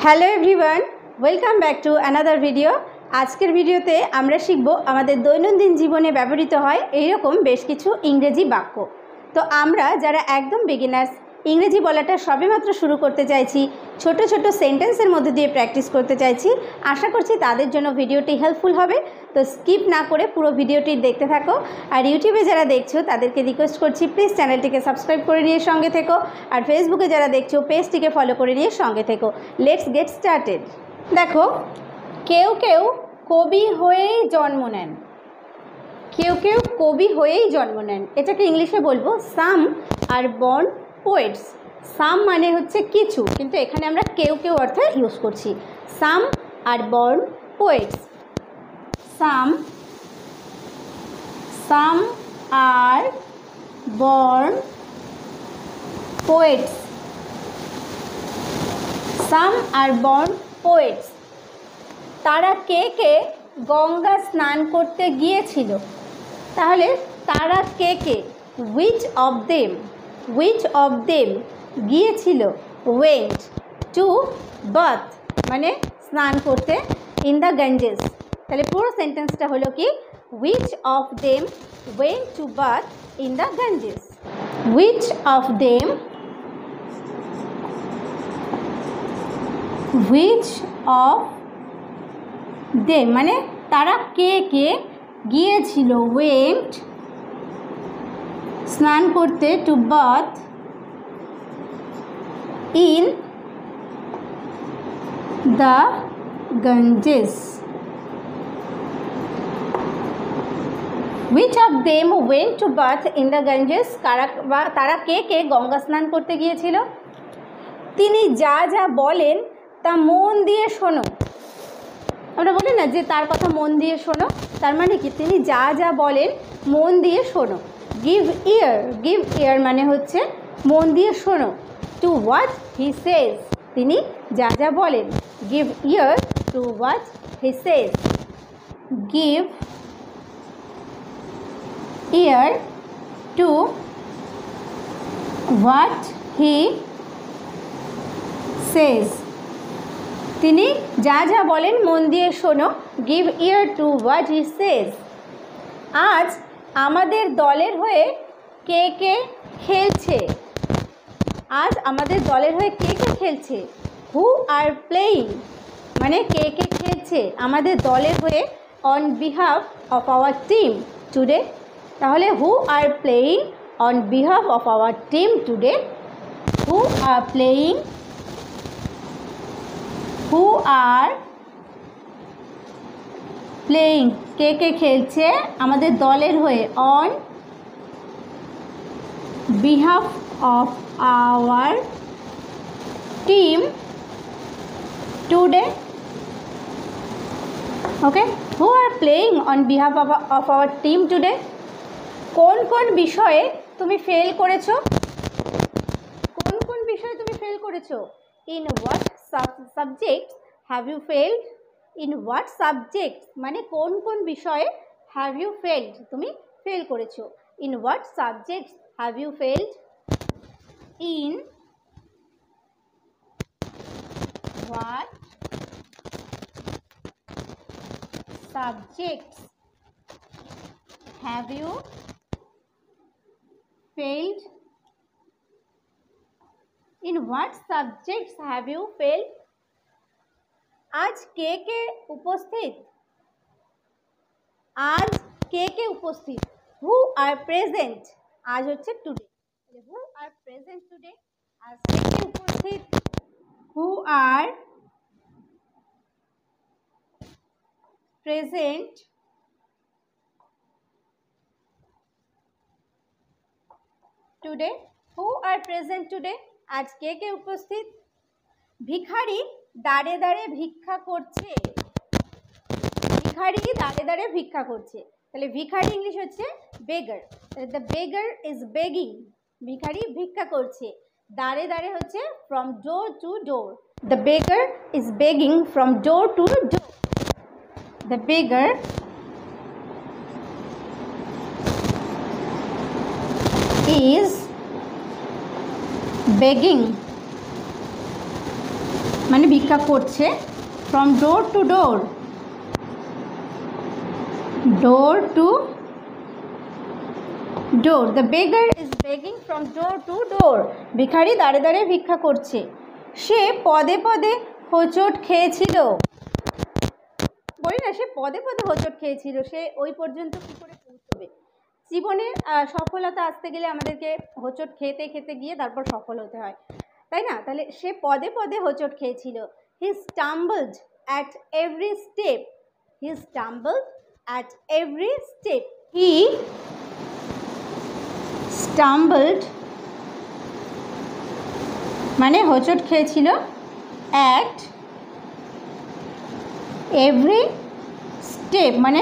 Hello everyone, welcome back to another video. আজকের ভিডিওতে আমরা শিখব আমাদের দৈনন্দিন জীবনে ব্যবহৃত হয় এইরকম বেশ কিছু ইংরেজি বাক্য। তো আমরা যারা একদম বিগিনার্স, ইংরেজি বলাটা সবেমাত্র শুরু করতে চাইছি, ছোট ছোট সেন্টেন্সের মধ্যে দিয়ে প্র্যাকটিস করতে চাইছি, আশা করছি তাদের জন্য ভিডিওটি হেল্পফুল হবে। তো স্কিপ না করে পুরো ভিডিওটি দেখতে থাকো। আর ইউটিউবে যারা দেখছো তাদেরকে রিকোয়েস্ট করছি প্লিজ চ্যানেলটিকে সাবস্ক্রাইব করে নিয়ে সঙ্গে থেকো, আর ফেসবুকে যারা দেখছো পেজটিকে ফলো করে নিয়ে সঙ্গে থেকো। Let's get started. দেখো, কেউ কেউ কবি হয়েই জন্ম নেন। কেউ কেউ কবি হয়েই জন্ম নেন, এটাকে ইংলিশে বলবো সাম আর বর্ন পোয়েটস। সাম মানে হচ্ছে কিছু, কিন্তু এখানে আমরা কেউ কেউ অর্থে ইউজ করছি। Some are born poets. Some are born poets. Some are born poets. তারা কে কে গঙ্গা স্নান করতে গিয়েছিল? তাহলে তারা কে কে, which of them গিয়েছিল, went to bath মানে স্নান করতে, in the Ganges। তাহলে পুরো সেন্টেন্সটা হলো কি, which of them went to bath in the Ganges। which of them মানে তারা কে কে গিয়েছিল, went স্নান করতে, to bath in the Ganges। which of them went to bath in the Ganges? তারা কে কে গঙ্গা স্নান করতে গিয়েছিল? তিনি যা যা বলেন তা মন দিয়ে শোনো। আমরা বলি না যে তার কথা মন দিয়ে শোনো, তার মানে কি তিনি যা যা বলেন মন দিয়ে শোনো। গিভ ইয়ার মানে হচ্ছে মন দিয়ে শোনো। টু হোয়াট হি সেজ, তিনি যা যা বলেন। Give ear to what he says. Give ear to what he says. তিনি যা যা বলেন মন দিয়ে শোনো। Give ear to what he says. আজ আমাদের দলের হয়ে কে কে খেলছে? আজ আমাদের দলের হয়ে কে কে খেলছে? হু আর প্লেয়িং মানে কে কে খেলছে আমাদের দলের হয়ে, on behalf of our team today. তাহলে who are playing on behalf of our team today. Who are playing, who are playing কে কে খেলছে আমাদের দলের হয়ে, on behalf of our team today. Okay, who are playing on behalf of our team today. কোন কোন বিষয়ে তুমি ফেল করেছো? কোন কোন বিষয়ে তুমি ফেল করেছো? In what subject have you failed? In what subject মানে কোন কোন বিষয়ে হ্যাভ ইউ ফেলড, তুমি ফেল করেছো। In what subject have you failed? In what subjects have you failed? In what subjects have you failed? আজ কে কে উপস্থিত? আজ কে কে উপস্থিত? Who are present? আজ হচ্ছে today. Who are present today? আজ কে কে উপস্থিত? Who are present today? Who are present today? আজ কে কে উপস্থিত? ভিখারি দাঁড়ে দাঁড়ে ভিক্ষা করছে। ভিখারি দাঁড়ে দাঁড়ে ভিক্ষা করছে। তাহলে ভিখারি ইংলিশ হচ্ছে beggar. The beggar is begging. ভিখারি ভিক্ষা করছে। দাঁড়ে দাঁড়ে হচ্ছে from door to door. The beggar is begging from door to door. The বেগার is begging মানে ভিক্ষা করছে। From door to door, door to door, the beggar is begging from door to door, ভিখারি দাঁড়ে দাঁড়ে ভিক্ষা করছে। সে পদে পদে হোঁচট খেয়েছিল, বলি না সে পদে পদে হোঁচট খেয়েছিল, সে ওই পর্যন্ত কী করে পৌঁছবে। জীবনে সফলতা আসতে গেলে আমাদেরকে হোঁচট খেতে খেতে গিয়ে তারপর সফল হতে হয়, তাই না? তাহলে সে পদে পদে হোঁচট খেয়েছিল। He stumbled at every step, he stumbled at every step, he stumbled মানে হোঁচট খেয়েছিল, অ্যাট এভরি স্টেপ মানে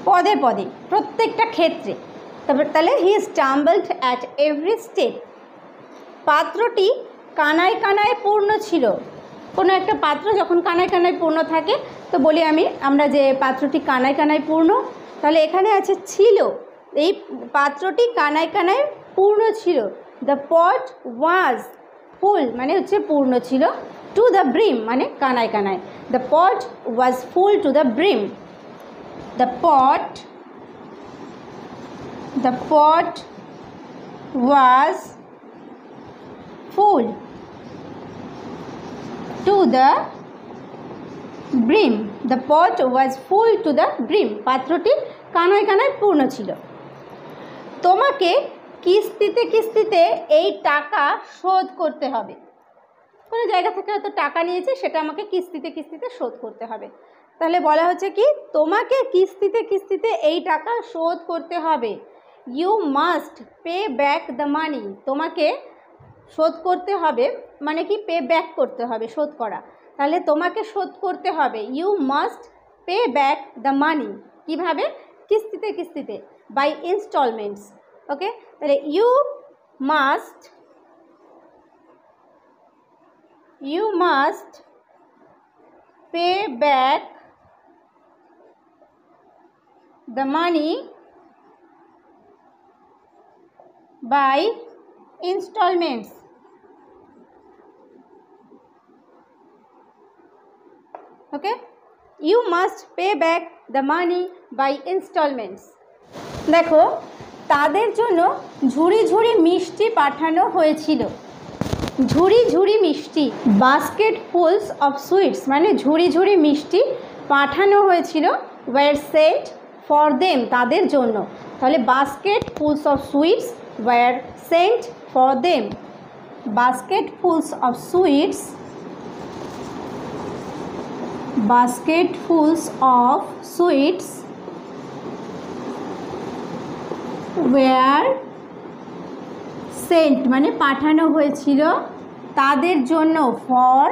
পদে পদে, প্রত্যেকটা ক্ষেত্রে। তারপর তাহলে হি স্টাম্বলড অ্যাট এভরি স্টেপ। পাত্রটি কানায় কানায় পূর্ণ ছিল। কোনো একটা পাত্র যখন কানায় কানায় পূর্ণ থাকে তো বলি আমরা যে পাত্রটি কানায় কানায় পূর্ণ, তাহলে এখানে আছে ছিল, এই পাত্রটি কানায় কানায় পূর্ণ ছিল। দ্য পট ওয়াজ ফুল মানে হচ্ছে পূর্ণ ছিল, টু দ্য ব্রিম মানে কানায় কানায়। The pot was full to the brim, the pot was full to the brim, the pot was full to the brim, পাত্রটি কানায় কানায় পূর্ণ ছিল। তোমাকে কিস্তিতে কিস্তিতে এই টাকা শোধ করতে হবে। কোনো জায়গা থেকে হয়তো টাকা নিয়েছে, সেটা আমাকে কিস্তিতে কিস্তিতে শোধ করতে হবে। তাহলে বলা হচ্ছে কি, তোমাকে কিস্তিতে কিস্তিতে এই টাকা শোধ করতে হবে। You must pay back the money, তোমাকে শোধ করতে হবে মানে কি, পে ব্যাক করতে হবে, শোধ করা। তাহলে তোমাকে শোধ করতে হবে, you must pay back the money. কীভাবে? কিস্তিতে কিস্তিতে, বাই ইনস্টলমেন্টস। ওকে, তাহলে you must pay back the money by installments. Okay, you must pay back the money by installments. দেখো, তাদের জন্য ঝুড়ি ঝুড়ি মিষ্টি পাঠানো হয়েছিল। ঝুড়ি ঝুড়ি মিষ্টি, বাস্কেট ফুলস অফ সুইটস মানে ঝুড়ি ঝুড়ি মিষ্টি পাঠানো হয়েছিল, ওয়ার সেন্ট ফর দেম তাদের জন্য। তাহলে basket fulls of sweets were sent for them, basketfuls of sweets were sent মানে পাঠানো হয়েছিল তাদের জন্য, for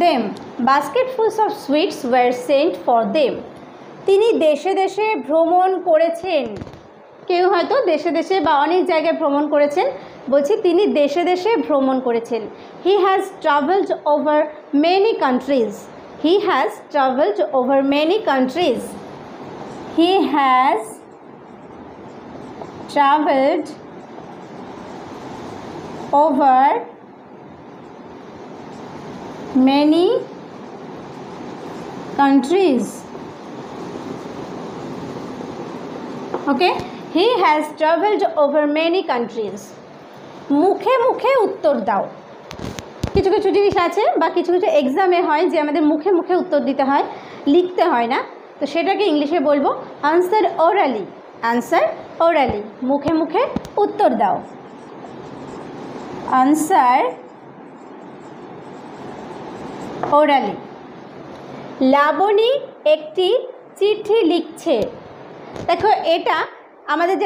them, basketfuls of sweets were sent for them. তিনি দেশে দেশে ভ্রমণ করেছেন। কেউ হয়তো দেশে দেশে বা অনেক জায়গায় ভ্রমণ করেছেন, বলছি তিনি দেশে দেশে ভ্রমণ করেছেন। He has travelled over many countries, he has travelled over many countries, he has travelled over many countries. Okay, he has travelled over many countries. মুখে মুখে উত্তর দাও। কিছু কিছু জিনিস আছে বা কিছু কিছু এক্সামে হয় যে আমাদের মুখে মুখে উত্তর দিতে হয়, লিখতে হয় না, তো সেটাকে ইংলিশে বলবো আনসার ওরালি। আনসার ওরালি, মুখে মুখে উত্তর দাও। Answer orally. লাবণী একটি চিঠি লিখছে। দেখো, এটা আমাদের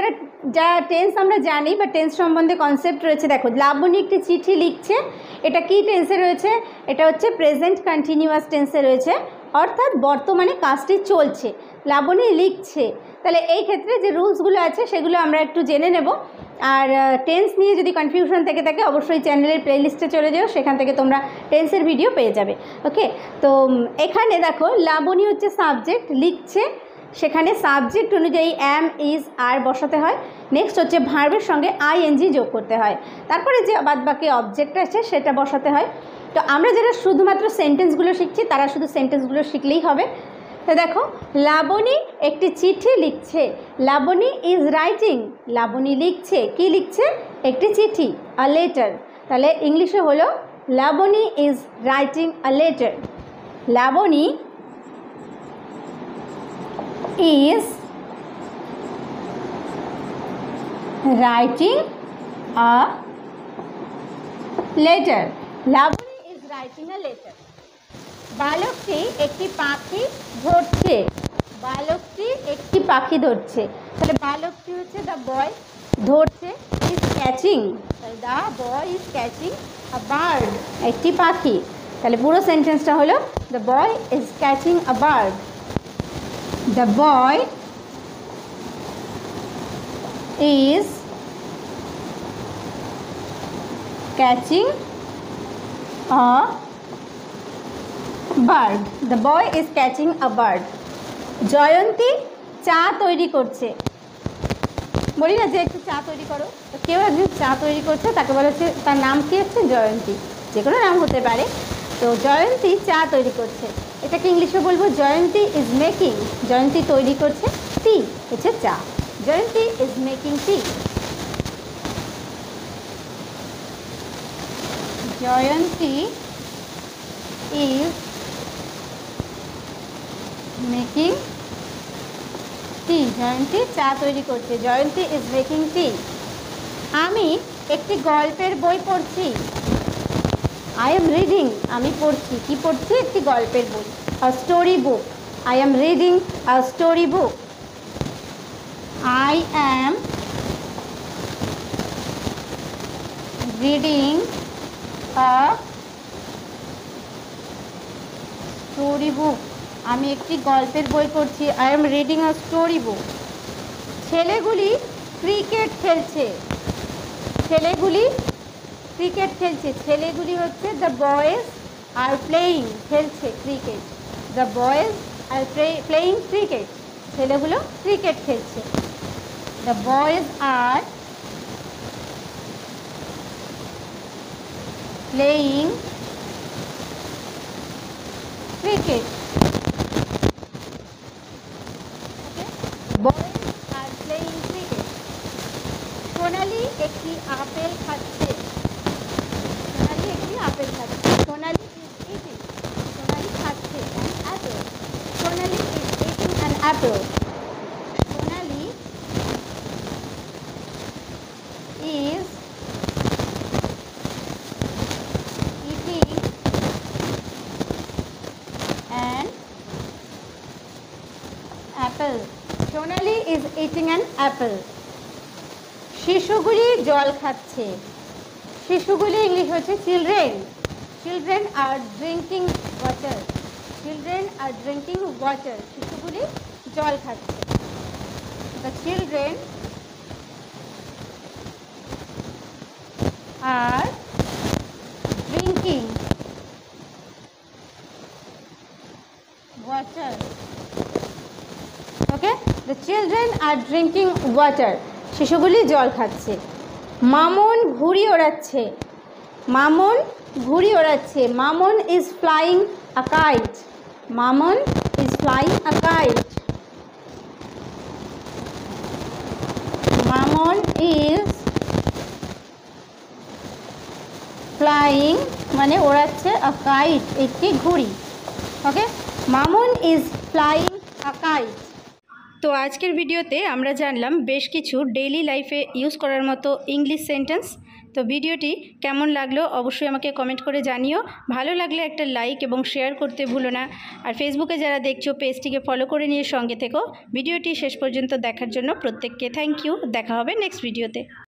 যা টেন্স আমরা জানি বা টেন্স সম্বন্ধে কনসেপ্ট রয়েছে। দেখো, লাবণী একটি চিঠি লিখছে, এটা কি টেন্সে রয়েছে? এটা হচ্ছে প্রেজেন্ট কন্টিনিউয়াস টেন্সে রয়েছে, অর্থাৎ বর্তমানে কাজটি চলছে। লাবণী লিখছে, তাহলে এই ক্ষেত্রে যে রুলসগুলো আছে সেগুলো আমরা একটু জেনে নেব। আর টেন্স নিয়ে যদি কনফিউশন থেকে থাকে অবশ্যই চ্যানেলের প্লেলিস্টে চলে যাও, সেখান থেকে তোমরা টেন্সের ভিডিও পেয়ে যাবে। ওকে, তো এখানে দেখো লাবণী হচ্ছে সাবজেক্ট, লিখছে, সেখানে সাবজেক্ট অনুযায়ী অ্যাম, ইজ, আর বসাতে হয়। নেক্সট হচ্ছে ভার্বের সঙ্গে আইএনজি যোগ করতে হয়। তারপরে যে বাদবাকি অবজেক্ট আছে সেটা বসাতে হয়। তো আমরা যারা শুধুমাত্র সেন্টেন্সগুলো শিখছি তারা শুধু সেন্টেন্সগুলো শিখলেই হবে। তো দেখো, লাবণী একটি চিঠি লিখছে। Laboni is writing. লাবণী লিখছে, কি লিখছে? একটি চিঠি, আ লেটার। তাহলে ইংলিশে হলো Labani is writing a letter. Labani is writing a letter. Labani is writing a letter. বালকটি একটি পাখি ধরছে। বালকটি একটি পাখি ধরছে। তাহলে বালকটি হচ্ছে দ্য বয়, ধরছে is catching। তাহলে the boy is catching a bird, একটি পাখি। তাহলে পুরো সেন্টেন্সটা হলো the boy is catching a bird. The boy is catching a bird. The boy is catching a bird. জয়ন্তী চা তৈরি করছে। বলি না যে একটু চা তৈরি করো, তো কেউ একজন চা তৈরি করছে, তাকে বলা হচ্ছে, তার নাম কি হচ্ছে? জয়ন্তী। যে কোনো নাম হতে পারে। তো জয়ন্তী চা তৈরি করছে, এটাকে ইংলিশে বলবো জয়ন্তী ইজ মেকিং। জয়ন্তী তৈরি করছে টি, হচ্ছে চা। Jayanti is making tea. Jayanti is making tea. Jayanti চা তৈরি করছে। Jayanti is making tea. আমি একটি গল্পের বই পড়ছি। I am reading, আমি পড়ছি, কি পড়ছি? একটি গল্পের বই, a story book. I am reading a story book. I am reading a story book. আমি একটি গল্পের বই পড়ছি। I am reading a story book. ছেলেগুলি ক্রিকেট খেলছে। ছেলেগুলি ক্রিকেট খেলছে। ছেলেগুলি হচ্ছে দ্য বয়েজ আর প্লেয়িং, খেলছে cricket. The boys are playing cricket. ছেলেগুলো ক্রিকেট খেলছে। The boys are playing cricket. Boys are playing cricket. Sonali একটি আপেল খাচ্ছে। সোনালি একটি আপেল খাচ্ছে। সোনালি ইজ ইটিং। সোনালি খাচ্ছে an apple. Sonali is eating an apple. Sonali is eating an apple. Sonali is eating an apple. শিশুগুলি জল খাচ্ছে। শিশুগুলি ইংলিশ হচ্ছে children. Children are drinking water. Children are drinking water. শিশুগুলি জল খাচ্ছে। The children are drinking water. Okay, the children are drinking water. শিশুগুলি জল খাচ্ছে। মামুন ঘুড়ি ওড়াচ্ছে। মামুন ঘুড়ি ওড়াচ্ছে। Mamun is flying a kite. Mamun is flying a kite. Mamun is flying মানে ওড়াচ্ছে আ কাইট, একটি ঘুড়ি। Okay, Mamun is flying a kite. তো আজকের ভিডিওতে আমরা জানলাম বেশ কিছু ডেইলি লাইফে ইউজ করার মতো ইংলিশ সেন্টেন্স। তো ভিডিওটি কেমন লাগলো অবশ্যই আমাকে কমেন্ট করে জানিও। ভালো লাগলে একটা লাইক এবং শেয়ার করতে ভুলো না। আর ফেসবুকে যারা দেখছো পেজটিকে ফলো করে নিয়ে সঙ্গে থেকো। ভিডিওটি শেষ পর্যন্ত দেখার জন্য প্রত্যেককে থ্যাংক ইউ। দেখা হবে নেক্সট ভিডিওতে।